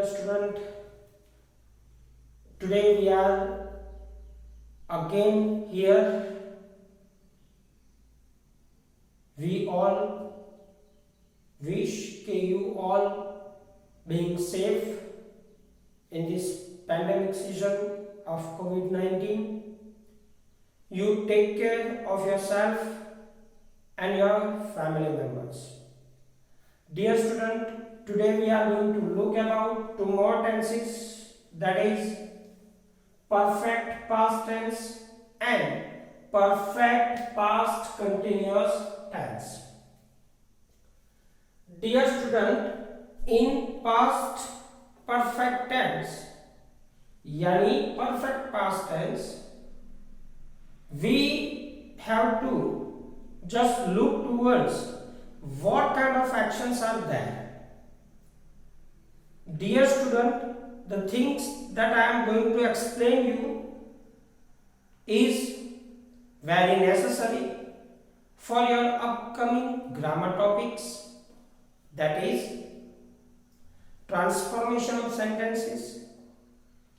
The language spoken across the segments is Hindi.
student. Today we are again here. We all wish you all being safe in this pandemic season of COVID-19. You take care of yourself and your family members. Dear student, today we are going to look about two more tenses, that is perfect past tense and perfect past continuous tense. Dear student, in past perfect tense यानी perfect past tense, we have to just look towards what kind of actions are there. Dear student, the things that I am going to explain you is very necessary for your upcoming grammar topics, that is transformation of sentences,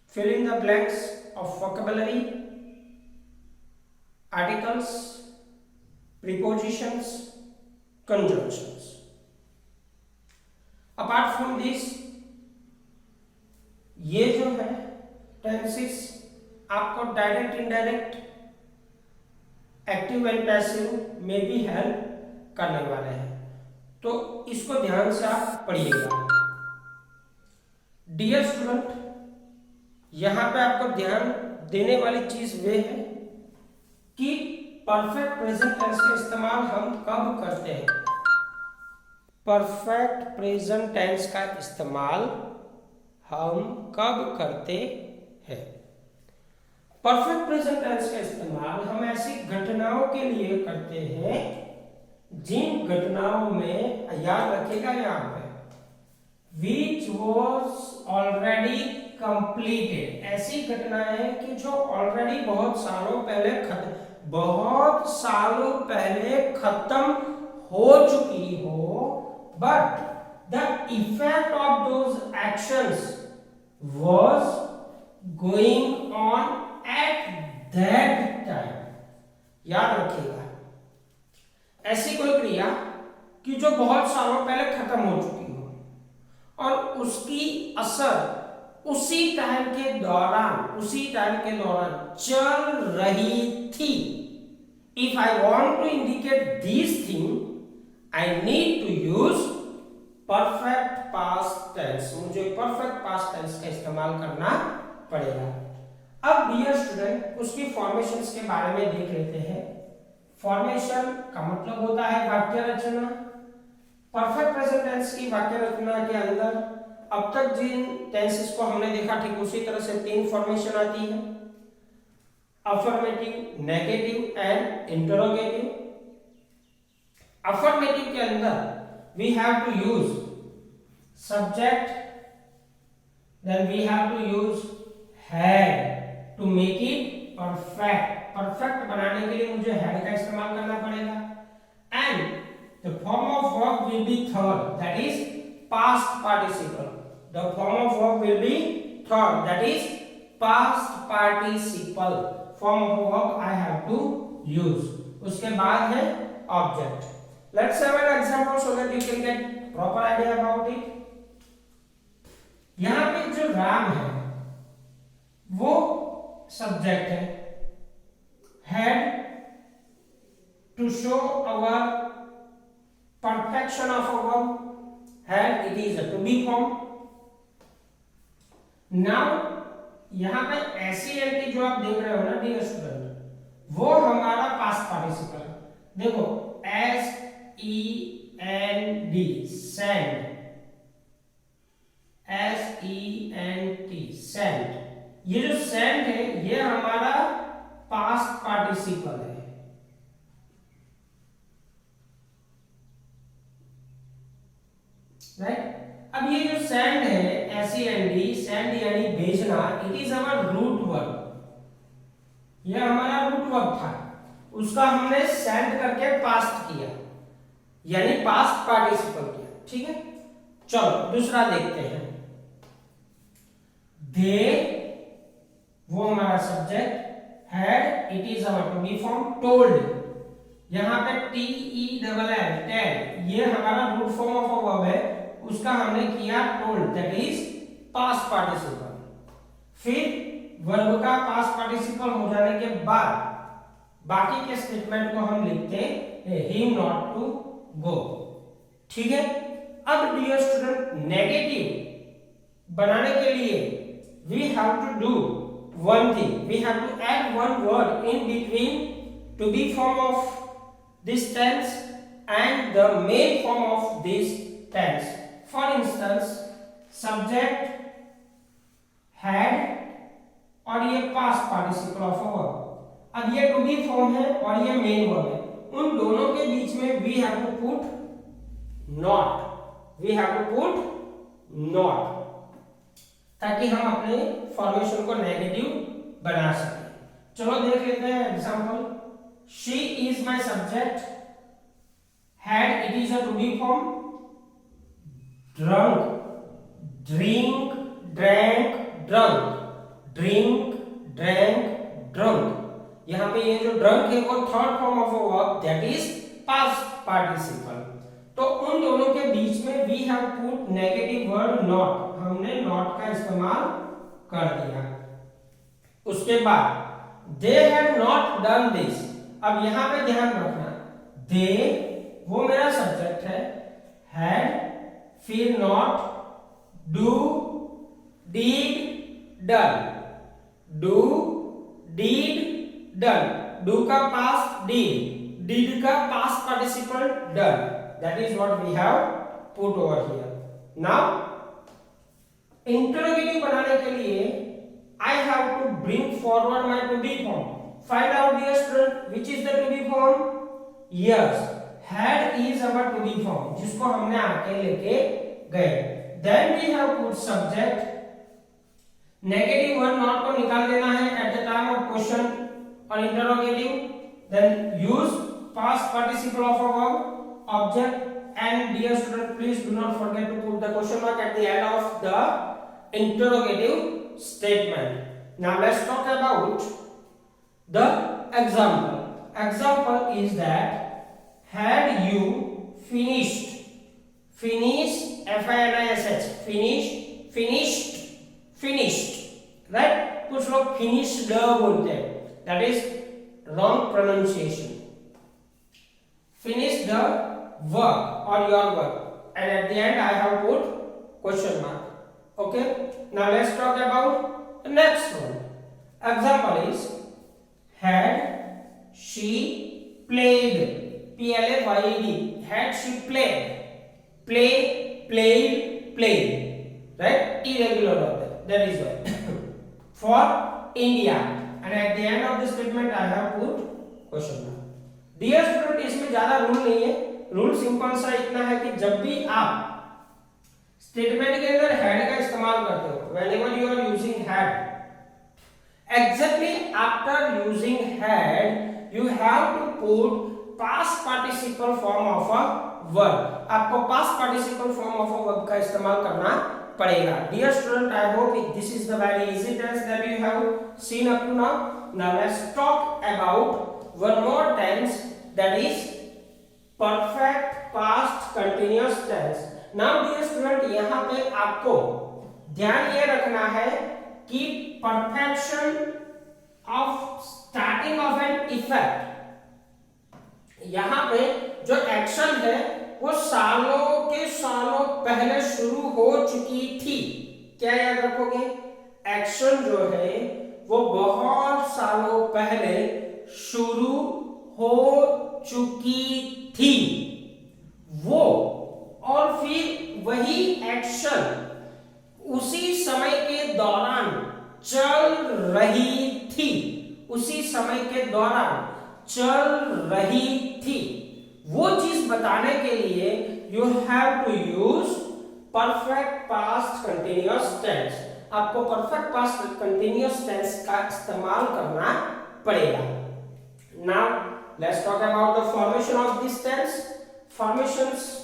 fill in the blanks of vocabulary, articles, prepositions, conjunctions. Apart from this, ये जो है टेंसेस आपको direct indirect active and passive में भी हेल्प करने वाले हैं, तो इसको ध्यान से आप पढ़िएगा. डियर स्टूडेंट, यहां पे आपको ध्यान देने वाली चीज वे है कि परफेक्ट प्रेजेंट टेंस का इस्तेमाल हम कब करते हैं. परफेक्ट प्रेजेंट टेंस का इस्तेमाल हम कब करते हैं. परफेक्ट प्रेजेंट टेंस का इस्तेमाल हम ऐसी घटनाओं के लिए करते हैं जिन घटनाओं में, याद रखिएगा यहाँ पे, which was already completed, ऐसी घटनाएं कि जो ऑलरेडी बहुत सालों पहले खत्म हो चुकी हो, but the effect of those actions was going on at that time. याद रखिएगा, ऐसी कोई क्रिया कि जो बहुत सालों पहले खत्म हो चुकी हो और उसकी असर उसी टाइम के दौरान चल रही थी. If I want to indicate this thing, I need to use perfect past tense. मुझे perfect past tense का इस्तेमाल करना पड़ेगा. अब डियर स्टूडेंट, उसकी फॉर्मेशंस के बारे में देख लेते हैं. फॉर्मेशन का मतलब होता है वाक्य रचना. परफेक्ट प्रेजेंट टेंस की वाक्य रचना के अंदर अब तक जिन टेंसेस को हमने देखा, ठीक उसी तरह से तीन फॉर्मेशन आती है: affirmative, negative and interrogative. Affirmative के अंदर we have to use subject, then we have to use had to make it perfect. Perfect बनाने के लिए मुझे हैड का इस्तेमाल करना पड़ेगा. And the form of verb will be third, that is past participle. The form of verb will be third, that is past participle. Form of verb I have to use. उसके बाद है object. Let's have an example so that you can get proper idea about it. यहां पे जो राम है वो सब्जेक्ट है. had to show our perfection of a verb, had, it is a to be form. now यहां पे SENT जो आप देख रहे हो ना डियर स्टूडेंट, वो हमारा पास्ट पार्टिसिपल है. देखो SEND, send, SENT, send. ये जो send है ये हमारा पास्ट पार्टिसिपल है. राइट. अब ये जो सेंड है, सेंड यानी भेजना, it is our root verb. ये हमारा रूट वर्ब था, उसका हमने सेंड करके पास्ट किया, यानी पास्ट पार्टिसिपल किया. ठीक है, चलो दूसरा देखते हैं. दे, वो हमारा subject, had, it is our to be form, told, यहाँ पे TELL, टेल, ये हमारा root form of a verb है, उसका हमने किया told, that is past participle. फिर वर्ब का पास्ट पार्टिसिपल हो जाने के बाद बाकी के स्टेटमेंट को हम लिखते हैं हिम नॉट टू गो। ठीक है। अब डियर स्टूडेंट, नेगेटिव बनाने के लिए we have to do one thing, we have to add one word in between to be form of this tense and the main form of this tense. For instance, subject, had और ये past participle of a verb। अब ये to be form है और ये main verb है, उन दोनों के बीच में we have to put not, we have to put not, ताकि हम अपने फॉर्मेशन को नेगेटिव बना सकें। चलो देख लेते हैं example. She is my subject, had, it is a to be form, drunk, drink, drank, drunk, drink, drank, drunk। यहाँ पे ये जो drunk है वो third form of a verb, that is past participle. तो उन दोनों के बीच में we have put negative word not, हमने not का इस्तेमाल कर दिया। उसके बाद they had not done this। अब यहां पे ध्यान रखना, दे वो मेरा सब्जेक्ट है, हैड, फिर not, do, did, done, do, did, done, do का पास्ट डीड, डीड का past participle done, that is what we have put over here. Now interrogative बनाने के लिए I have to bring forward my to be form. Find out, dear student, which is the to be form? Yes, had is our to be form, जिसको हमने आके लेके गए। Then we have put subject, negative word not को निकाल देना है at the time of question or interrogative। Then use past participle of a verb, object, and dear student, please do not forget to put the question mark at the end of the interrogative statement. Now let's talk about the example. Example is that had you finished, finish, F-I-N-I-S-H, finish, finished, finished, right? कुछ लोग finished बोलते हैं, that is wrong pronunciation। finish the work or your work, and at the end I have put question mark। okay, now let's talk about the next one। example is had she played, P-L-A-Y-E-D, had she played, play, played, played, right? Irregular order, that is why। for India, and at the end of the statement I have put question mark। Dear student, इसमें ज्यादा रूल नहीं है, रूल सिंपल सा इतना है कि जब भी आप स्टेटमेंट के अंदर had का इस्तेमाल करते हो, whenever you are using had, exactly after using had you have to put past participle form of a verb। आपको past participle form of a verb का इस्तेमाल करना पड़ेगा। Dear student, I hope this is the very easy tense that you have seen up to now। Now let's talk about one more tense, that is perfect past continuous tense। Now dear student, यहाँ पे आपको ध्यान ये रखना है कि perfection of starting of an effect, यहां पे जो एक्शन है वो सालों के सालों पहले शुरू हो चुकी थी। क्या याद रखोगे? एक्शन जो है वो बहुत सालों पहले शुरू हो चुकी थी वो, और फिर वही एक्शन उसी समय के दौरान चल रही थी, उसी समय के दौरान चल रही थी। वो चीज बताने के लिए you have to use perfect past continuous tense. आपको परफेक्ट पास्ट कंटिन्यूअस टेंस का इस्तेमाल करना पड़ेगा। Now let's talk about the formation of this tense. Formations,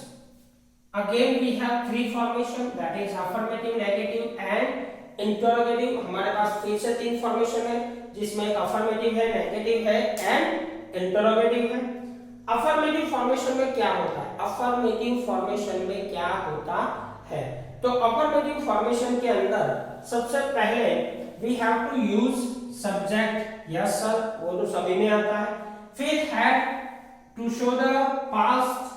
again we have three formation, that is affirmative, negative and interrogative हमारे पास फिर से 3 फॉर्मेशन है, जिसमें एक अफर्मेटिव है, नेगेटिव है एंड इंटरोगेटिव है। अफर्मेटिव फॉर्मेशन में क्या होता है? अफर्मेटिव फॉर्मेशन में क्या होता है? तो अफर्मेटिव फॉर्मेशन के अंदर सबसे पहले we have to use subject, yes sir, वो तो सभी में आता है। फिर had to show the past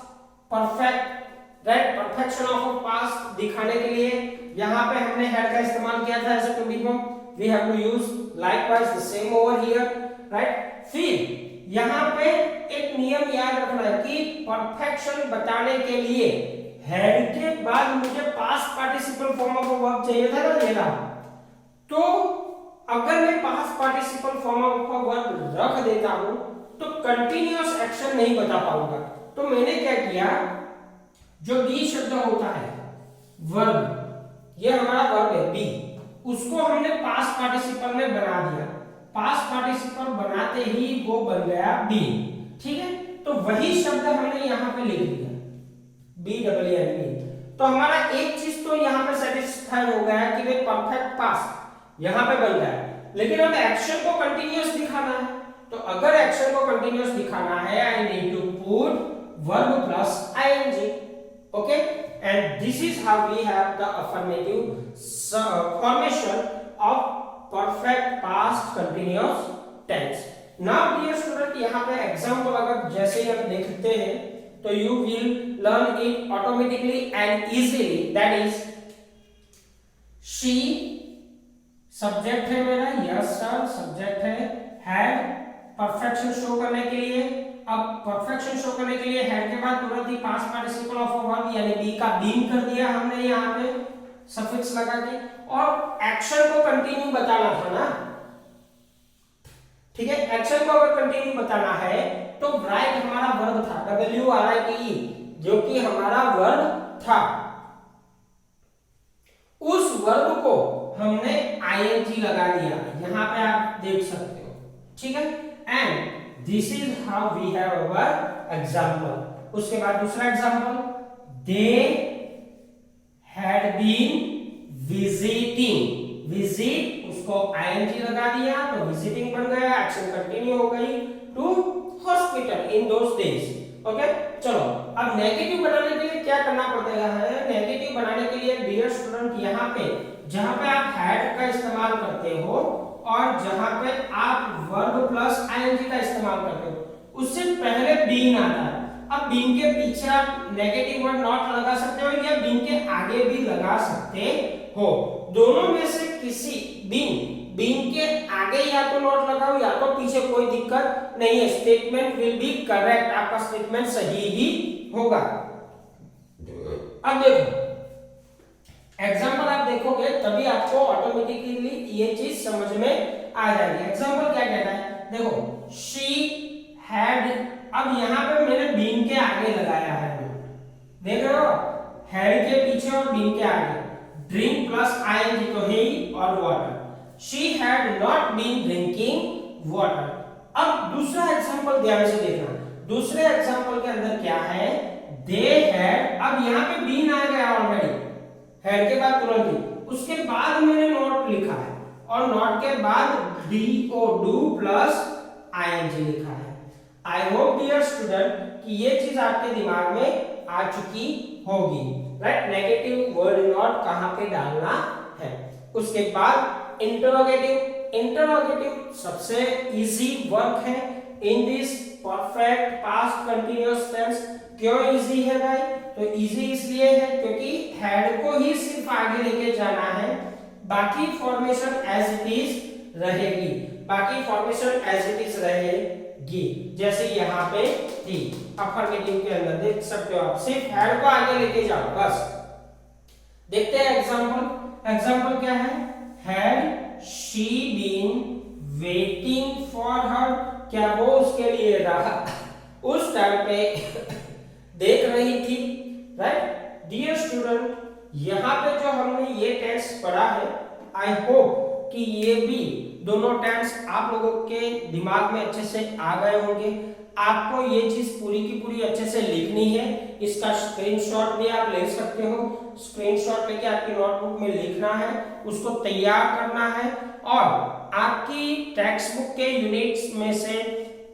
perfect, right, perfection of a past दिखाने के लिए यहां पे हमने हैड का इस्तेमाल किया था as a to be form. We have to use likewise the same over here, right. फिर यहां पे एक नियम याद रखना है कि परफेक्शन बताने के लिए हैड के बाद मुझे past participle form of verb चाहिए था ना, ये रहा। तो अगर मैं past participle form of verb रख देता हूं तो कंटीन्यूअस एक्शन नहीं बता पाऊंगा। तो मैंने क्या किया, जो बी शब्द होता है वर्ब, ये हमारा वर्ब है बी, उसको हमने पास्ट पार्टिसिपल में बना दिया। पास्ट पार्टिसिपल बनाते ही वो बन गया बी, ठीक है। तो वही शब्द हमने यहाँ पे लिख दिया बी डबल एन बी। तो हमारा एक चीज तो यहाँ पे सेटिस्फाई हो गया कि वे परफेक्ट पास्ट यहाँ पे बन गया। लेकिन हमें एक्शन को कंटिन्यूअस दिखाना है, तो अगर एक्शन को कंटिन्यूअस दिखाना है I need to put verb plus ING, okay. And this is how we have the affirmative formation of perfect past continuous tense. Now dear student, यहाँ पे एग्जांपल अगर जैसे ही हम देखते हैं तो you will learn it automatically and easily. That is she, subject है मेरा, यस सर सब्जेक्ट है, हैड परफेक्शन शो करने के लिए। अब परफेक्शन शो करने के लिए हैड के बाद तुरंत ही past participle of a verb यानी बी का बीन कर दिया हमने यहाँ पे सफिक्स लगा के, और एक्शन को कंटिन्यू बताना था ना, ठीक है। एक्शन को अगर कंटिन्यू बताना है तो राइट हमारा वर्ब था WRITE, जो कि हमारा वर्ब था। उस वर्ब को हमने ING लगा दिया, यहां पे आप देख सकते हो, ठीक है। And this is how we have our example. उसके बाद दूसरा example, they had been visiting, visit उसको ING लगा दिया तो विजिटिंग बन गया, एक्शन कंटिन्यू हो गई to hospital in those days, okay. चलो अब नेगेटिव बनाने के लिए क्या करना पड़ता है? नेगेटिव बनाने के लिए डियर स्टूडेंट, यहाँ पे जहां पे आप हैड का इस्तेमाल करते हो और जहां पे आप वर्ब प्लस ING का इस्तेमाल करते हो, उससे पहले बीन आता है। अब बीन के पीछे आप नेगेटिव वर्ड नॉट लगा सकते हो या बीन के आगे भी लगा सकते हो। दोनों में से किसी, बीन के आगे या तो नॉट लगाओ या तो पीछे, कोई दिक्कत नहीं है। स्टेटमेंट विल बी करेक्ट, आपका स्टेटमेंट सही ही होगा। अब देखो एग्जांपल आप देखोगे तभी आपको ऑटोमेटिकली ये चीज समझ में आ जाएगी। एग्जांपल क्या कहता है, देखो शी हैड, अब यहाँ पे मैंने बीन के आगे लगाया है, देख रहे हो, हैड के पीछे और बीन के आगे, ड्रिंक प्लस ING तो है ही, और water. She had not been drinking water. अब दूसरा एग्जांपल ध्यान से देखना, दूसरे एग्जांपल के अंदर क्या है, दे हैड, अब यहाँ पे बीन आ गया ऑलरेडी, हैड के बाद तुरंत ही, उसके बाद मैंने नॉट लिखा है और नॉट के बाद DO डू प्लस ING लिखा है। आई होप डियर स्टूडेंट कि ये चीज आपके दिमाग में आ चुकी होगी, राइट। नेगेटिव वर्ड नॉट कहां पे डालना है। उसके बाद इंटरोगेटिव, इंटरोगेटिव सबसे इजी वर्क है in this perfect past continuous tense. क्यों इजी है भाई? तो इजी इसलिए है क्योंकि हैड को ही सिर्फ आगे लेके जाना है, बाकी फॉर्मेशन एज इट इज रहेगी, बाकी फॉर्मेशन एज इट इज रहेगी, जैसे यहाँ पे थी। अफर्मेटिव के अंदर देख सकते हो आप, सिर्फ हैड को आगे लेके जाओ बस। देखते हैं एग्जांपल। एग्जांपल क्या है, had she been waiting for her, क्या वो उसके लिए रहा उस टाइम पे देख रही थी, राइट। डियर स्टूडेंट, यहाँ पे जो हमने ये टेंस पढ़ा है, आई होप कि ये भी दोनों टेंस आप लोगों के दिमाग में अच्छे से आ गए होंगे। आपको ये चीज पूरी की पूरी अच्छे से लिखनी है। इसका स्क्रीनशॉट भी आप ले सकते हो। स्क्रीनशॉट लेके आपकी नोटबुक में लिखना है, उसको तैयार करना है और आपकी टेक्स्ट बुक के यूनिट्स में से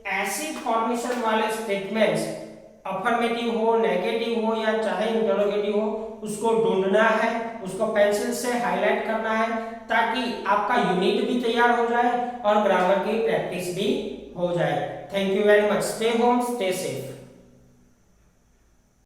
ऐसी फॉर्मेशन वाले स्टेटमेंट्स, अफर्मेटिव हो, नेगेटिव हो या चाहे इंटरोगेटिव हो, उसको ढूंढना है, उसको पेंसिल से हाईलाइट करना है ताकि आपका यूनिट भी तैयार हो जाए और ग्रामर की प्रैक्टिस भी हो जाए। Thank you very much. Stay home, stay safe.